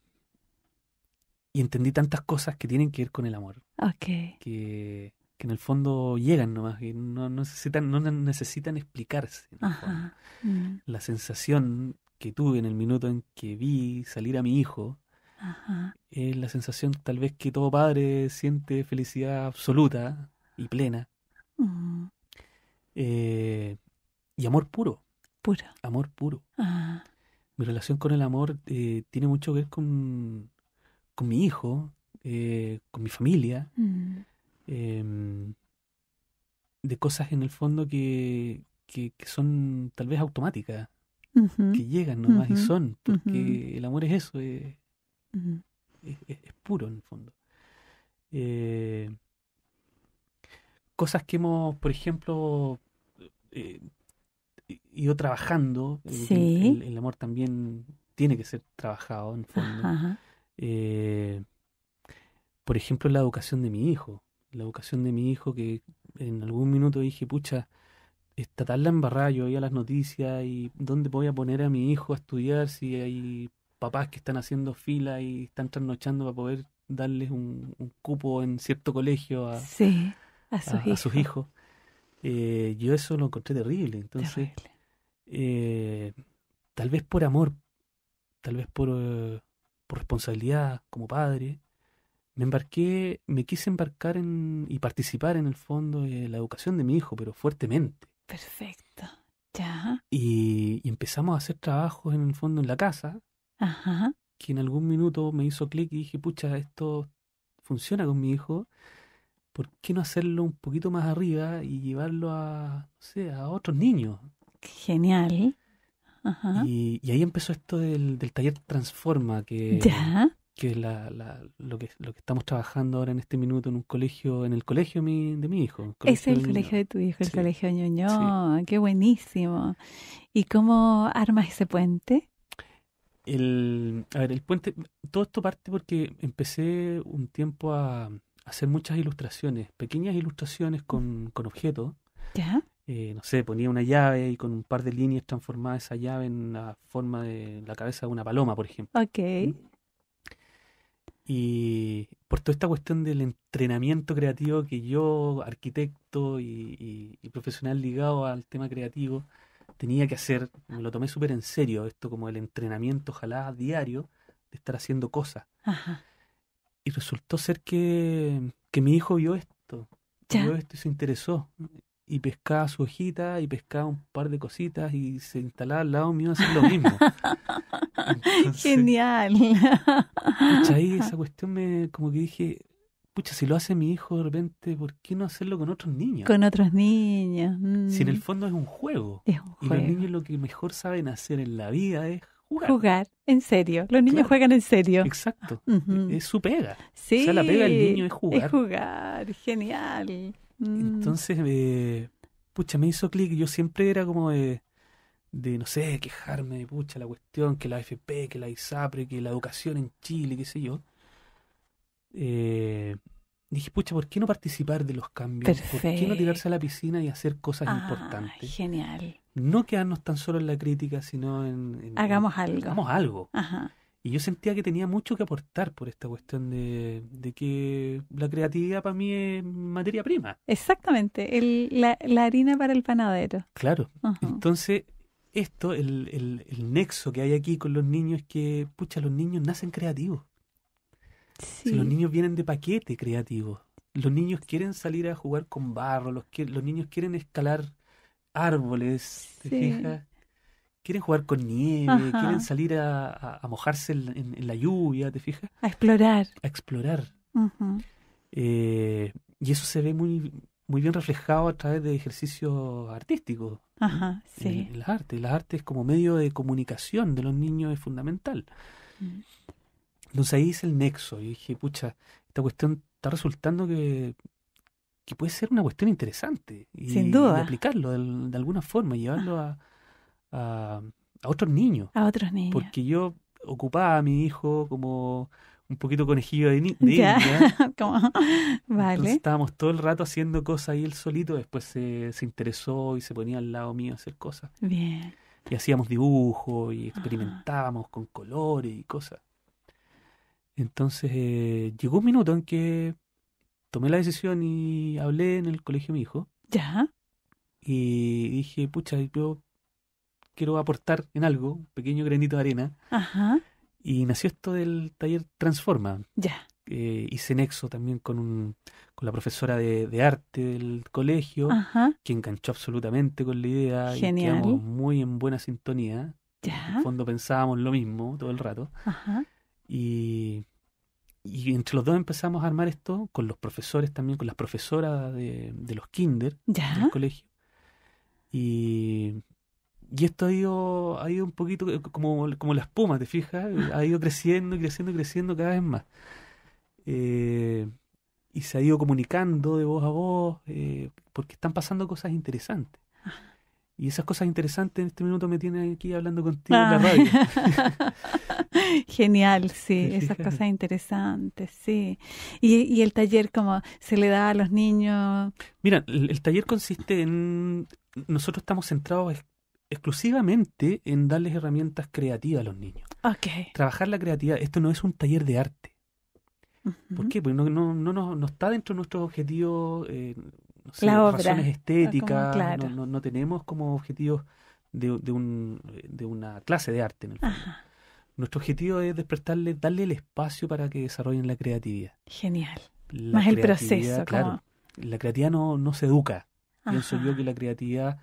y entendí tantas cosas que tienen que ver con el amor, ok. que en el fondo llegan nomás, y no necesitan explicarse en el fondo. Ajá. Mm, La sensación que tuve en el minuto en que vi salir a mi hijo ajá. es la sensación tal vez que todo padre siente felicidad absoluta y plena, Mm, eh, y amor puro, puro. amor puro. Ah, Mi relación con el amor tiene mucho que ver con mi hijo, con mi familia, mm, em, de cosas en el fondo que son tal vez automáticas, ujú, que llegan nomás y ujú, son, ujú, porque el amor es eso, ujú. es puro en el fondo. Eh, Cosas que hemos, por ejemplo, eh, ido trabajando, porque Sí. el amor también tiene que ser trabajado en el fondo. Ajá. Eh, por ejemplo, la educación de mi hijo. La educación de mi hijo que en algún minuto dije, pucha, está tal la embarrada, yo veía las noticias y ¿dónde voy a poner a mi hijo a estudiar si hay papás que están haciendo fila y están trasnochando para poder darles un cupo en cierto colegio Sí. A sus a sus hijos. hijos? Yo eso lo encontré terrible. Entonces, Terrible. eh, tal vez por amor, tal vez por responsabilidad como padre, me quise embarcar y participar en el fondo de la educación de mi hijo, pero fuertemente. Perfecto. Ya. Y empezamos a hacer trabajos en el fondo en la casa, Ajá. que en algún minuto me hizo clic y dije, pucha, esto funciona con mi hijo, ¿por qué no hacerlo un poquito más arriba y llevarlo no sé, a otros niños? Genial. Ajá. Y ahí empezó esto del taller Transforma, Ya. que es lo que estamos trabajando ahora en este minuto en un colegio, en el colegio de mi hijo, el Es colegio el del colegio Ñuñoa. de tu hijo, el Sí, colegio sí. Ñuñoa. Qué buenísimo. ¿Y cómo armas ese puente? A ver, el puente, todo esto parte porque empecé un tiempo a hacer muchas ilustraciones, pequeñas ilustraciones con objetos. Ya. No sé, ponía una llave y con un par de líneas transformaba esa llave en la forma de la cabeza de una paloma, por ejemplo. Ok. ¿Mm? Y por toda esta cuestión del entrenamiento creativo que yo, arquitecto y profesional ligado al tema creativo, tenía que hacer, me lo tomé súper en serio, esto como el entrenamiento, ojalá diario, de estar haciendo cosas. Ajá. Y resultó ser que mi hijo Ya. vio esto y se interesó. Y pescaba su hojita y pescaba un par de cositas y se instalaba al lado mío a hacer lo mismo. Entonces, Genial. pucha, ahí esa cuestión como que dije, pucha, si lo hace mi hijo de repente, ¿por qué no hacerlo con otros niños? Con otros niños. Si en el Mm, fondo es un juego. es un Y los juego. niños lo que mejor saben hacer en la vida es jugar. Jugar, en serio. Los niños Claro, juegan en serio. exacto. Ujú. Es su pega. O sea, la pega del Sí, niño es es jugar. jugar. Genial. Mm, Entonces, pucha, me hizo clic. Yo siempre era como no sé, quejarme de, pucha, la cuestión, que la AFP, que la ISAPRE, que la educación en Chile, qué sé yo. Eh, Dije, pucha, ¿por qué no participar de los cambios? ¿Por qué no tirarse a la perfecto. piscina y hacer cosas Ah, importantes? genial. No quedarnos tan solo en la crítica, sino Hagamos algo. hagamos algo. Ajá. Y yo sentía que tenía mucho que aportar por esta cuestión de que la creatividad para mí es materia prima. Exactamente. La harina para el panadero. Claro. Ajá. Entonces, el nexo que hay aquí con los niños es que, pucha, los niños nacen creativos. Si los Sí. niños vienen de paquete creativo, los niños quieren salir a jugar con barro, los niños quieren escalar árboles, ¿te Sí. fijas? Quieren jugar con nieve, quieren Ajá. salir a mojarse en la lluvia, ¿te fijas? A explorar. A explorar. Ujú. Y eso se ve muy, muy bien reflejado a través de ejercicios artísticos. Ajá, sí. En las artes. Las artes como medio de comunicación de los niños es fundamental. Mm. Entonces ahí hice el nexo y dije, pucha, esta cuestión está resultando que puede ser una cuestión interesante Sin y duda. aplicarlo de alguna forma, llevarlo a otros niños. A otros niños. Porque yo ocupaba a mi hijo como un poquito conejillo de Ya, India. como, Entonces vale. estábamos todo el rato haciendo cosas ahí él solito, después se interesó y se ponía al lado mío a hacer cosas. Bien. Y hacíamos dibujos y Ajá. experimentábamos con colores y cosas. Entonces llegó un minuto en que tomé la decisión y hablé en el colegio de mi hijo Ya. y dije, pucha, yo quiero aportar en algo, un pequeño granito de arena. Ajá. Y nació esto del taller Transforma. Ya. Hice nexo también con la profesora de arte del colegio, Ajá. que enganchó absolutamente con la idea y Genial. quedamos muy en buena sintonía. En Ya. el fondo pensábamos lo mismo todo el rato. Ajá. Y entre los dos empezamos a armar esto con los profesores también, con las profesoras de los kinder del Ya. colegio. Y esto ha ido un poquito como la espuma, ¿te fijas? Ha ido creciendo y creciendo y creciendo cada vez más. Y se ha ido comunicando de voz a voz, porque están pasando cosas interesantes. Y esas cosas interesantes en este minuto me tienen aquí hablando contigo en la radio. Genial, sí, ¿Te esas fijas? cosas interesantes, sí. Y el taller como se le da a los niños. Mira, el taller consiste en... Nosotros estamos centrados exclusivamente en darles herramientas creativas a los niños. Ok. Trabajar la creatividad. Esto no es un taller de arte. ¿Por Ujú. qué? Porque no está dentro de nuestros objetivos, no sé, La obra, razones estéticas, como, claro. no tenemos como objetivos de una clase de arte en el fondo. Ajá, Nuestro objetivo es darle el espacio para que desarrollen la creatividad. genial. La Más el creatividad, proceso, claro, la creatividad no se educa. Pienso yo que la creatividad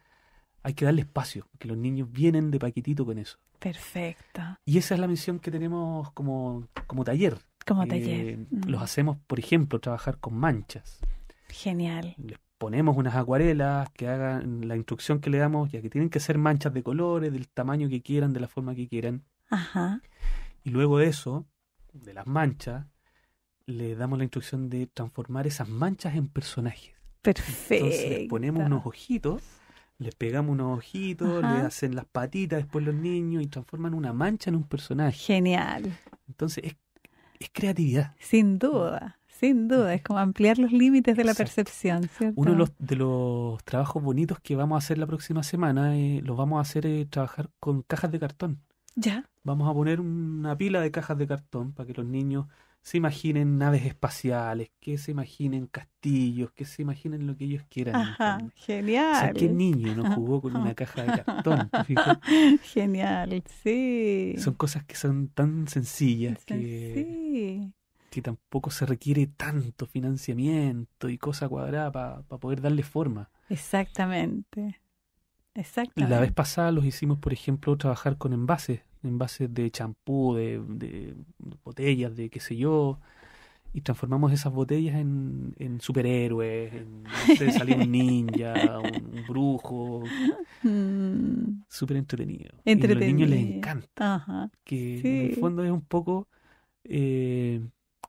hay que darle espacio, que los niños vienen de paquetito con eso. Perfecto. Y esa es la misión que tenemos como taller. Como taller. Los hacemos, por ejemplo, trabajar con manchas. Genial. Les ponemos unas acuarelas que hagan la instrucción que le damos, ya que tienen que ser manchas de colores, del tamaño que quieran, de la forma que quieran. Ajá. Y luego de eso, de las manchas, le damos la instrucción de transformar esas manchas en personajes. Perfecto. Entonces les ponemos unos ojitos, les pegamos unos ojitos, Ajá. les hacen las patitas después los niños y transforman una mancha en un personaje. Genial. Entonces es creatividad. Sin duda. Sin duda. Es como ampliar los límites de la Exacto. percepción, ¿cierto? Uno de los trabajos bonitos que vamos a hacer la próxima semana, los vamos a hacer trabajar con cajas de cartón. Ya. Vamos a poner una pila de cajas de cartón para que los niños se imaginen naves espaciales, que se imaginen castillos, que se imaginen lo que ellos quieran. en el Ajá. fondo. O Genial. sea, ¿qué niño no jugó con una caja de cartón? ¿Te fijas? Genial, sí. Son cosas que son tan sencillas Sí. que tampoco se requiere tanto financiamiento y cosa cuadrada para poder darle forma. Exactamente. La Exactamente. vez pasada los hicimos, por ejemplo, trabajar con envases de champú, de botellas, de qué sé yo, y transformamos esas botellas en superhéroes, no sé, salió un ninja, un brujo, Mm, súper entretenido. Y a los niños les entretenido. encanta, Ajá. que en el Sí. fondo es un poco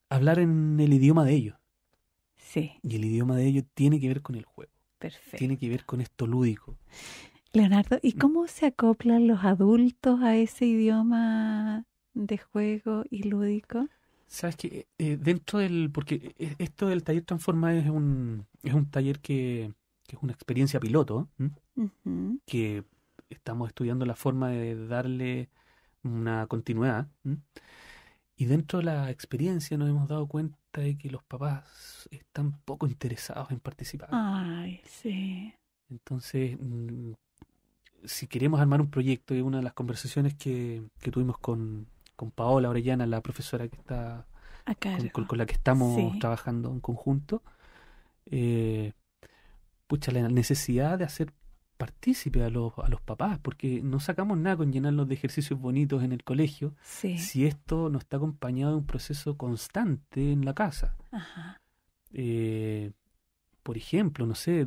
hablar en el idioma de ellos, Sí, y el idioma de ellos tiene que ver con el juego, perfecto. tiene que ver con esto lúdico. Leonardo, ¿y cómo se acoplan los adultos a ese idioma de juego y lúdico? Sabes que porque esto del taller Transforma es un taller que es una experiencia piloto, ¿m? Ujú. Que estamos estudiando la forma de darle una continuidad, ¿m? Y dentro de la experiencia nos hemos dado cuenta de que los papás están poco interesados en participar. Ay, sí. Entonces, si queremos armar un proyecto, y una de las conversaciones que tuvimos con Paola Orellana, la profesora que está A cargo. con la que estamos Sí. trabajando en conjunto, pucha, la necesidad de hacer partícipe a los papás, porque no sacamos nada con llenarlos de ejercicios bonitos en el colegio Sí. si esto no está acompañado de un proceso constante en la casa. Ajá. Eh, por ejemplo, no sé,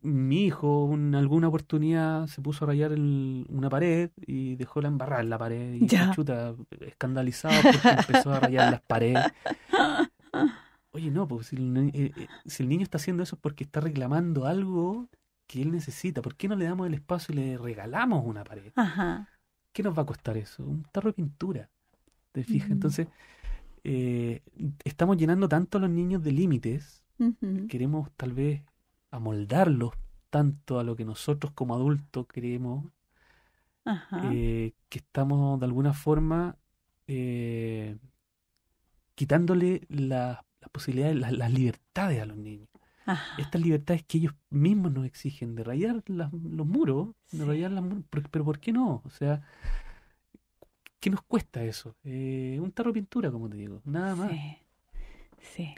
mi hijo en alguna oportunidad se puso a rayar una pared y dejó la embarrada en la pared y Ya. chuta, escandalizado porque empezó a rayar las paredes. Oye, no, pues si el niño está haciendo eso es porque está reclamando algo que él necesita. ¿Por qué no le damos el espacio y le regalamos una pared? Ajá. ¿Qué nos va a costar eso? Un tarro de pintura. ¿Te fijas? Ujú. Entonces, estamos llenando tanto a los niños de límites, Ujú. queremos tal vez amoldarlos tanto a lo que nosotros como adultos queremos, Ajá. que estamos de alguna forma eh, quitándole las posibilidades, las libertades a los niños. Ajá. Estas libertades que ellos mismos nos exigen de rayar los muros, de Sí. rayar pero ¿por qué no? O sea, ¿qué nos cuesta eso? Un tarro de pintura, como te digo, nada más. Sí.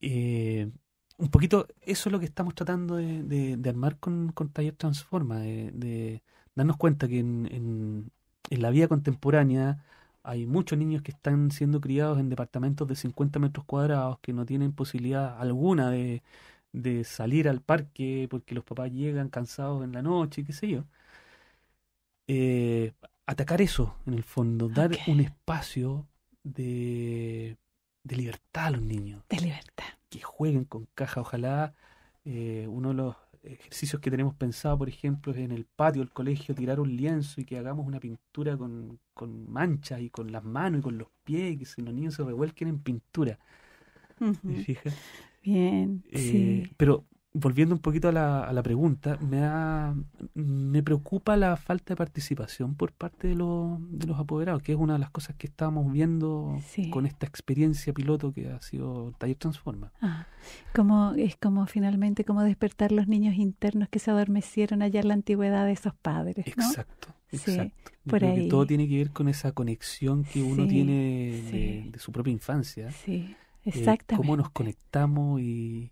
Sí. Un poquito eso es lo que estamos tratando de armar con Taller Transforma, de darnos cuenta que en la vida contemporánea hay muchos niños que están siendo criados en departamentos de 50 metros cuadrados, que no tienen posibilidad alguna de salir al parque porque los papás llegan cansados en la noche, qué sé yo. Atacar eso, en el fondo, dar Ok. un espacio de libertad a los niños, De libertad. que jueguen con caja. Ojalá uno de los ejercicios que tenemos pensado, por ejemplo, es en el patio del colegio tirar un lienzo y que hagamos una pintura con manchas y con las manos y con los pies, y que los niños se revuelquen en pintura. ¿Te Ujú. fijas? Bien. Sí. Pero volviendo un poquito a la pregunta, me preocupa la falta de participación por parte de los apoderados, que es una de las cosas que estábamos viendo Sí. con esta experiencia piloto que ha sido Taller Transforma. Ah, es como finalmente como despertar los niños internos que se adormecieron allá en la antigüedad de esos padres, ¿no? Exacto, Sí, exacto. Yo por creo que todo ahí. tiene que ver con esa conexión que uno Sí, tiene sí. de su propia infancia. Sí, Cómo nos exactamente. conectamos y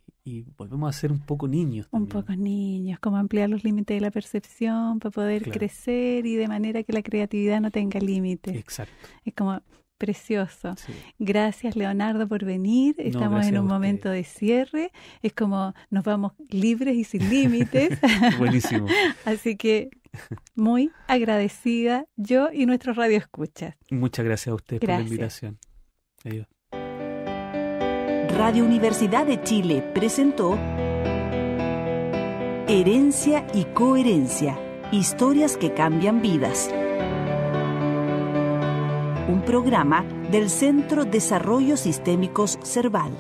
volvemos a ser un poco niños Un también. poco niños, como ampliar los límites de la percepción para poder Claro, crecer y de manera que la creatividad no tenga límites. exacto. Es como precioso. Sí. Gracias, Leonardo, por venir. No, Estamos gracias en a un momento ustedes. de cierre. Es como nos vamos libres y sin límites. Buenísimo. Así que muy agradecida yo y nuestros radioescuchas. Muchas gracias a ustedes por la Gracias. invitación. Adiós. Radio Universidad de Chile presentó Herencia y Coherencia, historias que cambian vidas. Un programa del Centro Desarrollo Sistémicos Cerval.